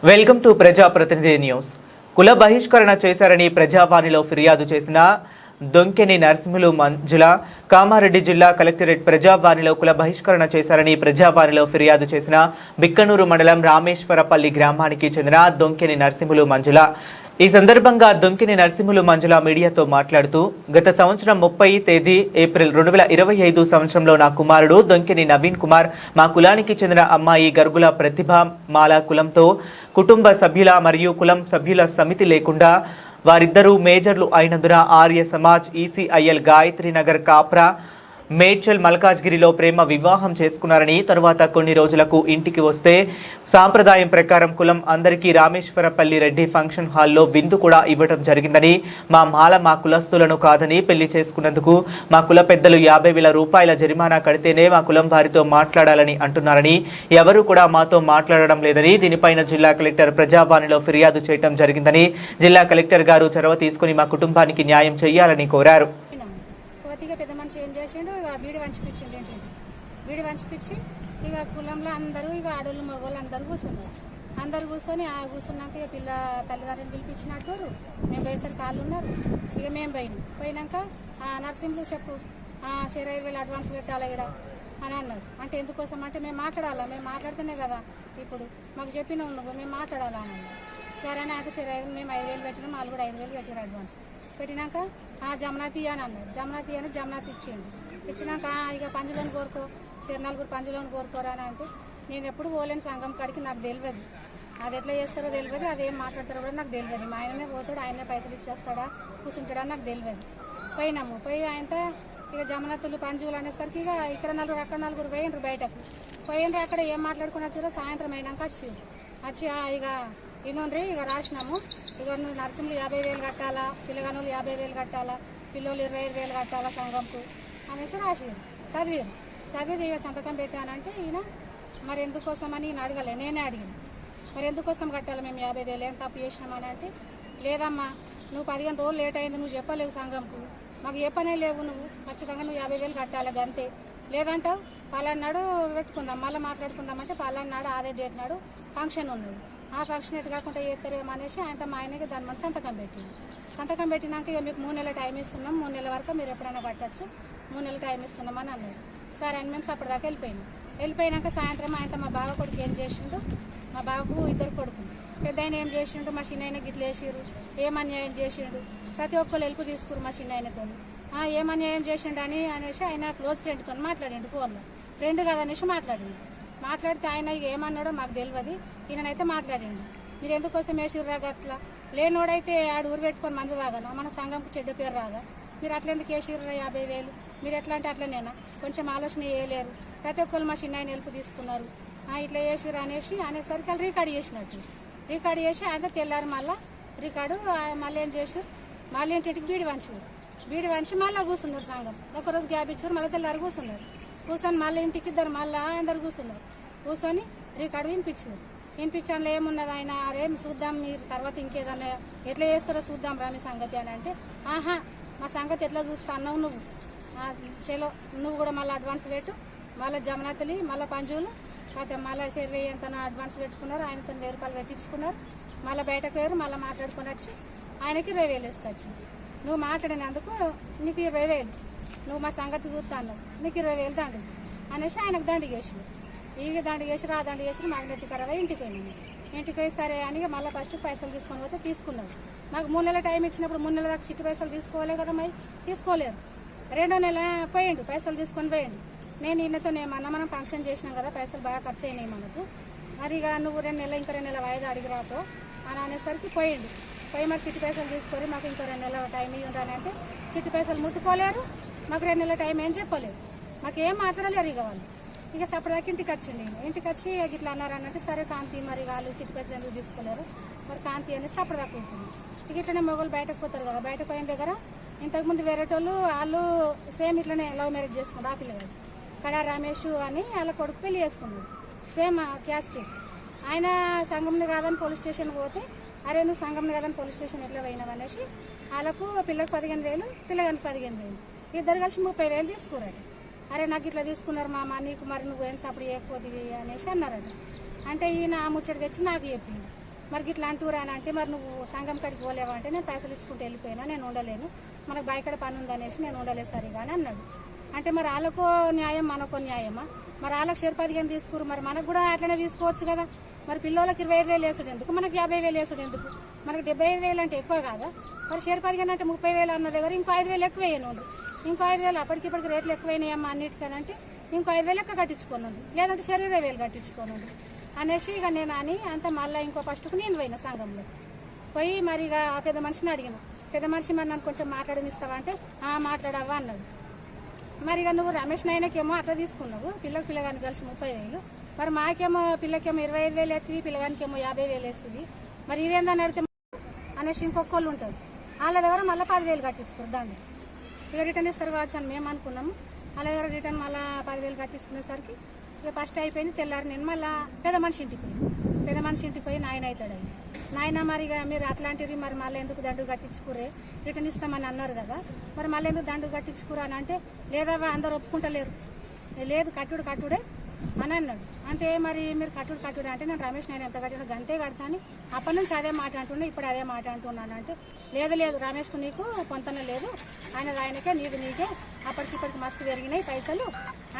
Welcome to ప్రజాప్రతినిధి news. కుల బహిష్కరణ చేశారని ప్రజావాణిలో ఫిర్యాదు చేసిన దొంకెని నరసింహులు మంజుల కామారెడ్డి జిల్లా కలెక్టరేట్ ప్రజావాణిలో కుల బహిష్కరణ చేశారని ప్రజావాణిలో ఫిర్యాదు చేసిన బిక్కనూరు మండలం రామేశ్వరపల్లి గ్రామానికి చెందిన దొంకెని నరసింహులు మంజుల. ఈ సందర్భంగా దొంకెని నరసింహులు మంజుల మీడియాతో మాట్లాడుతూ, గత సంవత్సరం 30 తేదీ ఏప్రిల్ 2025 సంవత్సరంలో నా కుమారుడు దొంకెని నవీన్ కుమార్ మా కులానికి చెందిన అమ్మాయి గర్గుల ప్రతిభ మాల కులంతో కుటుంబ సభ్యుల మరియు కులం సభ్యుల సమితి లేకుండా వారిద్దరూ మేజర్లు అయినందున ఆర్య సమాజ్ ఈసీఐఎల్ గాయత్రి నగర్ కాప్రా మేడ్చల్ మల్కాజ్గిరిలో ప్రేమ వివాహం చేసుకున్నారని, తరువాత కొన్ని రోజులకు ఇంటికి వస్తే సాంప్రదాయం ప్రకారం కులం అందరికీ రామేశ్వరపల్లి రెడ్డి ఫంక్షన్ హాల్లో విందు కూడా ఇవ్వడం జరిగిందని, మా కులస్తులను కాదని పెళ్లి చేసుకున్నందుకు మా కుల పెద్దలు 50,000 రూపాయల జరిమానా కడితేనే మా కులం వారితో మాట్లాడాలని అంటున్నారని, ఎవరు కూడా మాతో మాట్లాడడం లేదని, దీనిపైన జిల్లా కలెక్టర్ ప్రజావాణిలో ఫిర్యాదు చేయడం జరిగిందని, జిల్లా కలెక్టర్ గారు చొరవ తీసుకుని మా కుటుంబానికి న్యాయం చేయాలని కోరారు. పెద్ద మనిషి ఏం చేసిండు, ఇక బీడి వంచిపించిండు. ఏంటంటే బీడి వంచిపించి ఇక కులంలో అందరూ ఇక ఆడోళ్ళు మగవాళ్ళు అందరూ కూర్చున్నారు. అందరు కూర్చొని కూర్చున్నాక ఇక పిల్ల తల్లిదండ్రులు పిలిపించినట్టు మేము పోయేసరికి కాళ్ళు ఉన్నారు. ఇక మేము పోయినాక నర్సింహులు చెప్పు 25,000 అడ్వాన్స్ పెట్టాలి ఇక్కడ అని అన్నారు. అంటే ఎందుకోసం అంటే మేము మాట్లాడాలా, మేము మాట్లాడితేనే కదా ఇప్పుడు మాకు చెప్పినావు నువ్వు, మేము మాట్లాడాలా అని అన్నారు. సరే అని అయితే 25,000 మేము 5,000 పెట్టినాం, వాళ్ళు కూడా 5,000 పెట్టారు అడ్వాన్స్. పెట్టినాక జమనాతి అని అన్నారు. జమనాతి ఇచ్చినాక ఇక పంజులను కోరుకో, 4 పంజులను కోరుకోరా అని అంటే, నేను ఎప్పుడు పోలేని సంఘం కాడికి నాకు తెలియదు, అది ఎట్లా చేస్తారో తెలియదు, అదేం మాట్లాడతారో కూడా నాకు తెలియదు. మా ఆయననే పోతాడు, ఆయనే పైసలు ఇచ్చేస్తాడా కూర్చుంటాడా నాకు తెలియదు. పోయి ఆయనతో ఇక జమనాతులు పంజులు అనేసరికి ఇక ఇక్కడ 4 అక్కడ 4 పోయినరు బయటకు. పోయినరు అక్కడ ఏం మాట్లాడుకుని వచ్చారో సాయంత్రం అయినాక వచ్చి ఇక ఇన్నోండ్రి ఇక రాసినాము, ఇక నువ్వు నర్సింహులు 50,000 కట్టాలా, పిల్లగానులు 50,000 కట్టాలా, పిల్లలు 25,000 కట్టాలా సంఘంకు అనేసి రాసిరు. చదివి ఇక సంతకం పెట్టానంటే ఈయన మరి ఎందుకోసమని ఈయన అడగలే, నేనే అడిగాను. మరి ఎందుకోసం కట్టాలి మేము 50,000 ఏం తప్పు చేసినామని అంటే, లేదమ్మా నువ్వు 15 రోజులు లేట్ అయింది, నువ్వు చెప్పలేవు సంఘంకు, మాకు చెప్పనే లేవు, నువ్వు ఖచ్చితంగా నువ్వు 50,000 కట్టాలి అంతే. లేదంటావు పలానాడు పెట్టుకుందాం, మళ్ళీ మాట్లాడుకుందామంటే పలానాడు అదే డేట్ నాడు ఫంక్షన్ ఉన్నది, ఆ ఫంక్షన్ ఎటు కాకుండా చేస్తారేమో అనేసి ఆయనతో మా ఆయనకి దాని మీద సంతకం పెట్టినాక ఇక మీకు 3 నెలల టైం ఇస్తున్నాం, 3 నెలల వరకు మీరు ఎప్పుడైనా కట్టచ్చు, 3 నెలల టైం ఇస్తున్నాం అని అన్నారు. సరే అని మేము అప్పటిదాకా వెళ్ళిపోయినాక సాయంత్రం ఆయనతో మా బావ కొడుకు ఏం చేసిండు, మా బావకు 2 కొడుకులు, పెద్ద ఆయన ఏం చేసిండు, మా చిన్న ఆయన గిట్ల వేసిరు, ఏం అన్యాయం చేసిండు, ప్రతి ఒక్కరు హెల్ప్ తీసుకురు మా చిన్న ఆయనతో. ఏం అన్యాయం చేసిండు అనేసి ఆయన క్లోజ్ ఫ్రెండ్తో మాట్లాడిండు, ఫోన్లో ఫ్రెండ్ కాదనేసి మాట్లాడితే ఆయన ఏమన్నాడో మాకు తెలియదు, ఈయనైతే మాట్లాడిండు. మీరు ఎందుకోసం వేసిర్రా అట్లా, లేనోడైతే ఊరు పెట్టుకొని మందు తాగను, మన సంఘంకు చెడ్డ పేరు రాదా, మీరు అట్లా ఎందుకు వేసిర్రా 50,000, మీరు ఎట్లా అంటే అట్లనేనా, కొంచెం ఆలోచన చేయలేరు, ప్రతి ఒక్కరు మా చిన్న ఆయన హెల్ప్ తీసుకున్నారు, ఇట్లా వేసిర్రు అనేసరికి వాళ్ళు రికార్డు చేసి ఆయన తెల్లారు మళ్ళీ రికార్డు మళ్ళీ ఏం చేసారు, మళ్ళీ ఇంటికి బీడి వంచి మళ్ళీ కూర్చున్నారు సంఘం. ఒకరోజు గ్యాప్ ఇచ్చారు, మళ్ళీ తెల్లారు కూర్చొని మళ్ళీ ఇంటికి ఇద్దరు మళ్ళీ అందరు కూర్చొని రికార్డు వినిపించాను ఏమున్నది ఆయన, అరేం చూద్దాం మీరు తర్వాత ఇంకేదన్నా ఎట్లా చేస్తారో చూద్దాం రా మీ సంగతి అని అంటే, మా సంగతి ఎట్లా చూస్తా అన్నావు నువ్వు, చలో నువ్వు కూడా మళ్ళీ అడ్వాన్స్ పెట్టు, మళ్ళీ జమనాతలి మళ్ళీ పంజులు మళ్ళీ 20,000 ఎంత అడ్వాన్స్ పెట్టుకున్నారు, ఆయనతో 1,000 రూపాయలు పెట్టించుకున్నారు, మళ్ళీ బయటకు వేరు మళ్ళీ మాట్లాడుకుని వచ్చి ఆయనకి 20,000 వేసుకొచ్చి, నువ్వు మాట్లాడినందుకు నీకు 20,000, నువ్వు మా సంగతి చూస్తాను నీకు 20,000 దండు అనేసి ఆయనకు దండి చేసిండు. ఇక దండి చేసిరు, ఆ దండి చేసిరు, మాకు నెత్తికరగా ఇంటికి పోయి సరే అని మళ్ళీ ఫస్ట్ పైసలు తీసుకొని పోతే తీసుకున్నారు. మాకు 3 నెలల టైం ఇచ్చినప్పుడు 3 నెలల దాకా చిట్టి పైసలు తీసుకోవాలి కదా, మరి తీసుకోలేరు. 2వ నెల పోయిండు, పైసలు తీసుకొని పోయిండు. నేను ఈయనతో ఏమన్నా మనం ఫంక్షన్ చేసినాం కదా, పైసలు బాగా ఖర్చు అయినాయి మనకు, మరి ఇక నువ్వు 2 నెలలు ఇంకా 2 నెలల వాయిదా అడిగి రాతో అని అనేసరికి పోయి మరి చిట్టి పైసలు తీసుకొని మాకు ఇంకో 2 నెలల టైం ఇవ్వండి అంటే, చిట్టి పైసలు ముట్టుకోలేరు, మాకు 2 నెలల టైం ఏం చెప్పలేరు, మాకు ఏం మాట్లాడలేరు. ఇక వాళ్ళు ఇక సపరేట్గా ఇంటికి వచ్చింది, ఇంటికి వచ్చి ఇట్లా అన్నారు అన్నట్టు, సరే కాంతి మరి వాళ్ళు చిట్టి పైసలు ఎందుకు తీసుకోలేరు, మరి కాంతి అనేసి సపరేట్గా ఉంటుంది. ఇక ఇట్లనే మొగలు బయటకు పోతారు కదా, బయటకు పోయిన దగ్గర ఇంతకుముందు వేరేటోళ్ళు వాళ్ళు సేమ్ ఇట్లనే లవ్ మ్యారేజ్ చేసుకున్నారు. ఆ పిల్లగాడు కడా రమేష్ అని వాళ్ళ కొడుకు పెళ్లి చేసుకున్నాడు, సేమ్ క్యాస్ట్. ఆయన సంఘంని కాదని పోలీస్ స్టేషన్ పోతే, అరే నువ్వు సంఘంని కాదని పోలీస్ స్టేషన్ ఎట్లా పోయినావు అనేసి వాళ్ళకు పిల్లలకు 15,000, పిల్లగానికి 15,000, ఇద్దరు కలిసి 30,000 తీసుకురాట. అరే నాకు ఇట్లా తీసుకున్నారు మామ, నీకు మరి నువ్వేం సప్పుడు చేయకపోతుంది అనేసి అన్నారట. అంటే ఈయన ఆ ముచ్చట తెచ్చి నాకు చెప్పింది. మరి ఇట్లా అంటూరా అని అంటే మరి నువ్వు సంఘం కాడికి పోలేవా అంటే నేను పైసలు ఇచ్చుకుంటూ వెళ్ళిపోయినా, నేను ఉండలేను, మనకు బాయికడ పని ఉందనేసి నేను ఉండలేదు సరిగా అని అన్నాడు. అంటే మరి వాళ్ళకో న్యాయం మనకో న్యాయమా? మరి వాళ్ళకి షేర్ 15 తీసుకురు, మరి మనకు కూడా అట్లనే తీసుకోవచ్చు కదా. మరి పిల్లలకి 25,000 వేసుడు ఎందుకు, మనకు 50,000 వేసుడు ఎందుకు? మనకు 75,000 అంటే ఎక్కువ కాదా? మరి షేర్ 15 అంటే 30,000 అన్న దగ్గర ఇంకో 5,000 ఎక్కువ వేయనుండు, ఇంకో 5,000 అప్పటికిప్పటికి రేట్లు ఎక్కువైనాయమ్మా అన్నిటికనంటే ఇంకో 5,000 ఎక్కువ కట్టించుకోనుండు, లేదంటే షేర్ 20,000 కట్టించుకోనుండు అనేసి ఇక నేను అని అంత మళ్ళీ ఇంకో ఫస్ట్కు నేను పోయినా సంఘంలో పోయి మరి ఇక ఆ పెద్ద మనిషిని అడిగిన, పెద్ద మనిషి మరి నన్ను కొంచెం మాట్లాడనిస్తావా అంటే మాట్లాడవా అన్నాడు. మరి ఇక నువ్వు రమేష్ నాయనకేమో అట్లా తీసుకున్నావు, పిల్లగానికి కలిసి 30,000, మరి మాకేమో పిల్లకేమో 25,000 ఎత్తుంది, పిల్లగానికేమో 50,000 వేస్తుంది, మరి ఇదేందని అడిగితే అనేసి ఇంకొకళ్ళు ఉంటారు, వాళ్ళ దగ్గర మళ్ళీ 10,000 కట్టించుకోరు దాన్ని. ఇక రిటర్న్ ఇస్తారు కావచ్చు అని మేము అనుకున్నాము. వాళ్ళ దగ్గర రిటర్న్ మళ్ళీ 10,000 కట్టించుకునేసరికి ఇక ఫస్ట్ అయిపోయింది. తెల్లారి నేను మళ్ళీ పెద్ద మనిషి ఇంటికి పోయి నాయన అవుతాడు. నాయన మరి ఇక మీరు అట్లాంటివి మరి మళ్ళీ ఎందుకు దండు కట్టించుకురే, రిటర్న్ ఇస్తామని అన్నారు కదా, మరి మళ్ళీ ఎందుకు దండు కట్టించుకురా అని అంటే లేదవ్వా అందరు ఒప్పుకుంటలేరు, లేదు కట్టుడే అని అన్నాడు. అంటే మరి మీరు కట్టుడే అంటే నేను రమేష్ నేను ఎంత కట్టినా గంతే కడతాను, అప్పటి నుంచి అదే మాట అంటున్నా, ఇప్పుడు అదే మాట అంటున్నాను అంటే లేదు రమేష్కు నీకు పొంతన లేదు, ఆయనకే నీకే అప్పటికిప్పటికి మస్తు పెరిగినాయి పైసలు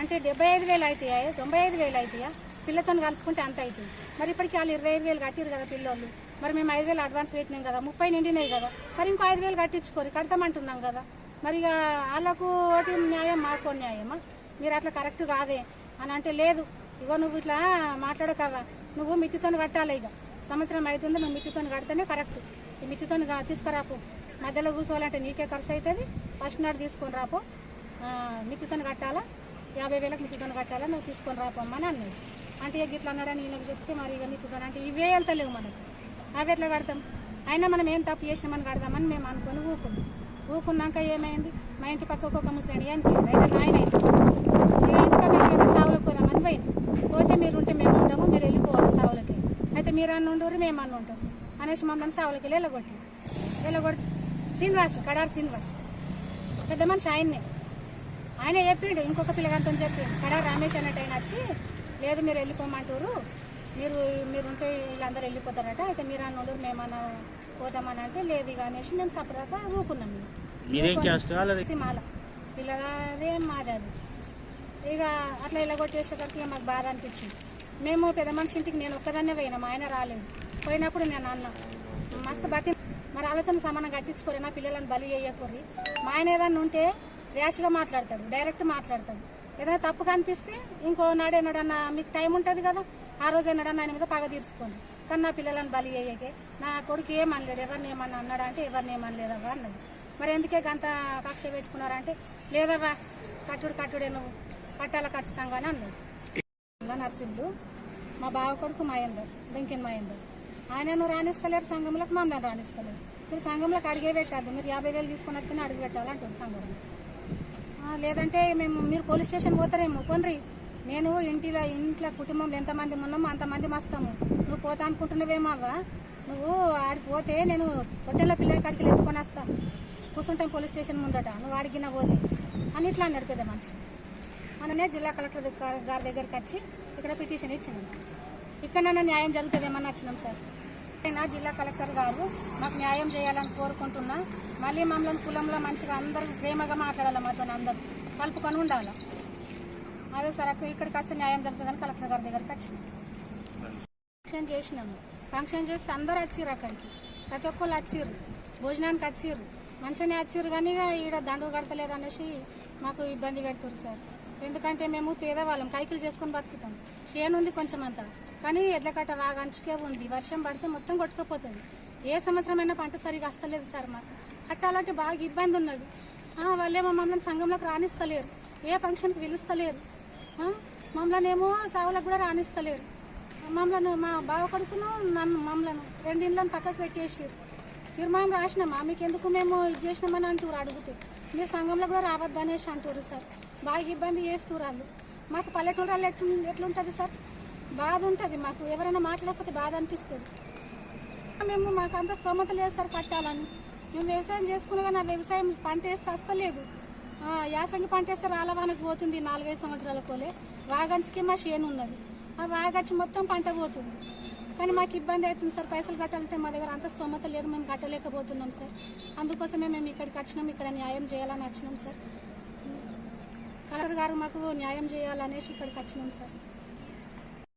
అంటే 75,000 అవుతాయా, 95,000 అవుతాయా, పిల్లతో కలుపుకుంటే అంత అవుతుంది. మరి ఇప్పటికి వాళ్ళు 25,000 కట్టిరు కదా పిల్లలు, మరి మేము 5,000 అడ్వాన్స్ పెట్టినాం కదా, 30 నిండినాయి కదా, మరి ఇంకో 5,000 కట్టించుకోరు, కడతామంటున్నాం కదా. మరి ఇక వాళ్ళకు ఒకటి న్యాయం మాకు న్యాయమా, మీరు అట్లా కరెక్ట్ కాదే అని అంటే లేదు, ఇగో నువ్వు ఇట్లా మాట్లాడకవా, నువ్వు మిత్తితో కట్టాలి, ఇక సంవత్సరం అవుతుంది నువ్వు మిత్తితో కడితేనే కరెక్ట్, ఈ మిత్తితో తీసుకురాపో, మధ్యలో కూర్చోవాలంటే నీకే ఖర్చు అవుతుంది, ఫస్ట్ నాడు తీసుకొని రాపో, మిత్తితో కట్టాలా, 50,000కి మిత్తితో కట్టాలా, నువ్వు తీసుకొని రాపోమ్మని అన్నాడు. అంటే ఇక ఇట్లా అన్నాడని ఈయనకు చెప్తే మరి ఇక మిత్తితో అంటే ఇవే వెళ్తలేవు మనకు, అవి ఎట్లా కడతాం, అయినా మనం ఏం తప్పు చేసినామని కడదామని మేము అనుకుని ఊకున్నాక ఏమైంది, మా ఇంటి పక్క ఒక ముసలి అనిపించింది, అయితే నాయన ఇంటి సావులకు పోదామని పోతే మీరు ఉంటే మేము ఉండము, మీరు వెళ్ళిపోవాలి సావులకి, అయితే మీరు అన్న ఉండరు మేము అన్న ఉంటాం అనేసి మమ్మల్ని సావులకి వెళ్ళగొట్టి కడారి శ్రీనివాస్ పెద్ద మనిషి ఆయన చెప్పిండు, ఇంకొక పిల్లగాంతో చెప్పిండు, కడారి రమేష్ అన్నట్టు ఆయన వచ్చి లేదు మీరు వెళ్ళిపోమంటారు, మీరుంటే వీళ్ళందరూ వెళ్ళిపోతారట, అయితే మీరు అన్న ఉండరు మేమన్నా పోతామని అంటే లేదు ఇక అనేసి మేము సపరేట్గా ఊకున్నాం. మాల పిల్లదే మాది అది. ఇక అట్లా ఇలా కొట్టేసేసరికి మాకు బాధ అనిపించింది. మేము పెద్ద మనిషి ఇంటికి నేను ఒక్కదాన్నే పోయినా, మా ఆయన రాలేదు. పోయినప్పుడు నేను అన్నా మస్తు బతి మరి వాళ్ళతో సమానం కట్టించుకోరు, నా పిల్లలను బలి చేయకూరి, మా ఆయన ఏదన్నా ఉంటే ర్యాష్గా మాట్లాడతాడు, డైరెక్ట్ మాట్లాడతాడు, ఏదైనా తప్పు కనిపిస్తే ఇంకో నాడేనాడన్నా మీకు టైం ఉంటుంది కదా, ఆ రోజు ఏనాడన్నా ఆయన మీద పగ తీర్చుకోండి, కానీ నా పిల్లలను బలి అయ్యేకే నా కొడుకు ఏమనలేడు, ఎవరిని ఏమన్నా అన్నాడా అంటే ఎవరిని ఏమనలేదవ్వా అన్నది. మరి ఎందుకే గంత కక్ష పెట్టుకున్నారంటే లేదవ్వా కట్టుడే నువ్వు పట్టాల ఖచ్చితంగా అని అన్నాడు. నర్సింహులు మా బావ కొడుకు మహేందర్, వెంకన్ మహేందర్, ఆయనను రాణిస్తలేరు సంఘంలోకి, మమ్మల్ని రాణిస్తలేరు. మీరు సంఘంలోకి అడిగే పెట్టద్దు, మీరు 50,000 తీసుకుని వస్తేనే అడిగి పెట్టాలంటారు సంఘంలో. లేదంటే మీరు పోలీస్ స్టేషన్ పోతారేమో కొనరి, నేను ఇంట్లో కుటుంబంలో ఎంతమంది ఉన్నామో అంతమంది మస్తాము, నువ్వు పోతా అనుకుంటున్నావేమో అవ్వా, నువ్వు ఆడికి పోతే నేను తొట్టెల పిల్లల కాడికి ఎత్తుకొని వస్తా, కూర్చుంటాం పోలీస్ స్టేషన్ ముందట, నువ్వు ఆడిగినా పోతే అని ఇట్లా అన్నాడు పెద్ద మనిషి. మననే జిల్లా కలెక్టర్ గారి దగ్గరికి వచ్చి ఇక్కడ పిటిషన్ ఇచ్చినాం, ఇక్కడైనా న్యాయం జరుగుతుందేమని వచ్చినాం సార్. అయినా జిల్లా కలెక్టర్ గారు మాకు న్యాయం చేయాలని కోరుకుంటున్నా, మళ్ళీ మమ్మల్ని కులంలో మంచిగా అందరూ ప్రేమగా మాట్లాడాలి, మాతో అందరూ కలుపుకొని ఉండాలి, అదే సార్ ఇక్కడికి వస్తే న్యాయం జరుగుతుందని కలెక్టర్ గారి దగ్గరికి వచ్చినాం. ఫంక్షన్ చేసినాము, ఫంక్షన్ చేస్తే అందరూ వచ్చిర్రు, అక్కడికి ప్రతి ఒక్కళ్ళు వచ్చిర్రు, భోజనానికి వచ్చిర్రు, మంచిగానే వచ్చిర్రు, కానీ ఈడ దండు కడతలేరు అనేసి మాకు ఇబ్బంది పెడుతున్నారు సార్. ఎందుకంటే మేము పేదవాళ్ళం, కైకిలు చేసుకొని బతుకుతాం, చేను ఉంది కొంచెం అంతా, కానీ ఎడ్ల కట్ట బాగా అంచుకే ఉంది, వర్షం పడితే మొత్తం కొట్టుకుపోతుంది, ఏ సంవత్సరమైనా పంట సరిగా వస్తలేదు సార్, మాకు కట్టాలంటే బాగా ఇబ్బంది ఉన్నది. వాళ్ళేమో మమ్మల్ని సంఘంలోకి రాణిస్తలేరు, ఏ ఫంక్షన్కి పిలుస్తలేరు, మమ్మల్ని ఏమో సావులకు కూడా రాణిస్తలేరు, మమ్మల్ని మా బావ కొడుకును మమ్మల్ని 2 ఇళ్ళని పక్కకు పెట్టేసారు. తీర్మానం రాసినామా మీకు ఎందుకు మేము ఇది చేసినామని అంటారు, అడిగితే మీరు సంఘంలో కూడా రావద్దు అనేసి అంటారు సార్. బాగా ఇబ్బంది చేస్తారు వాళ్ళు. మాకు పల్లెటూరు వాళ్ళు ఎట్లుంటుంది సార్, బాధ ఉంటుంది మాకు, ఎవరైనా మాట్లాడకపోతే బాధ అనిపిస్తుంది. మాకు అంత స్తోమత లేదు సార్ కట్టాలని, మేము వ్యవసాయం చేసుకున్నా కానీ ఆ వ్యవసాయం పంట వేస్తే వస్తలేదు, యాసంగి పంట వేస్తే రాలవానకు పోతుంది 4-5 సంవత్సరాల కోలే, వాగంచికి మా చేను ఉన్నది, ఆ వాగచ్చి మొత్తం పంట పోతుంది, కానీ మాకు ఇబ్బంది అవుతుంది సార్. పైసలు కట్టాలంటే మా దగ్గర అంత స్తోమత లేదు, మేము కట్టలేకపోతున్నాం సార్. అందుకోసమే మేము ఇక్కడికి వచ్చినాం, ఇక్కడ న్యాయం చేయాలని వచ్చినాం సార్. కలెక్టర్ గారు మాకు న్యాయం చేయాలనేసి ఇక్కడికి వచ్చినాం సార్.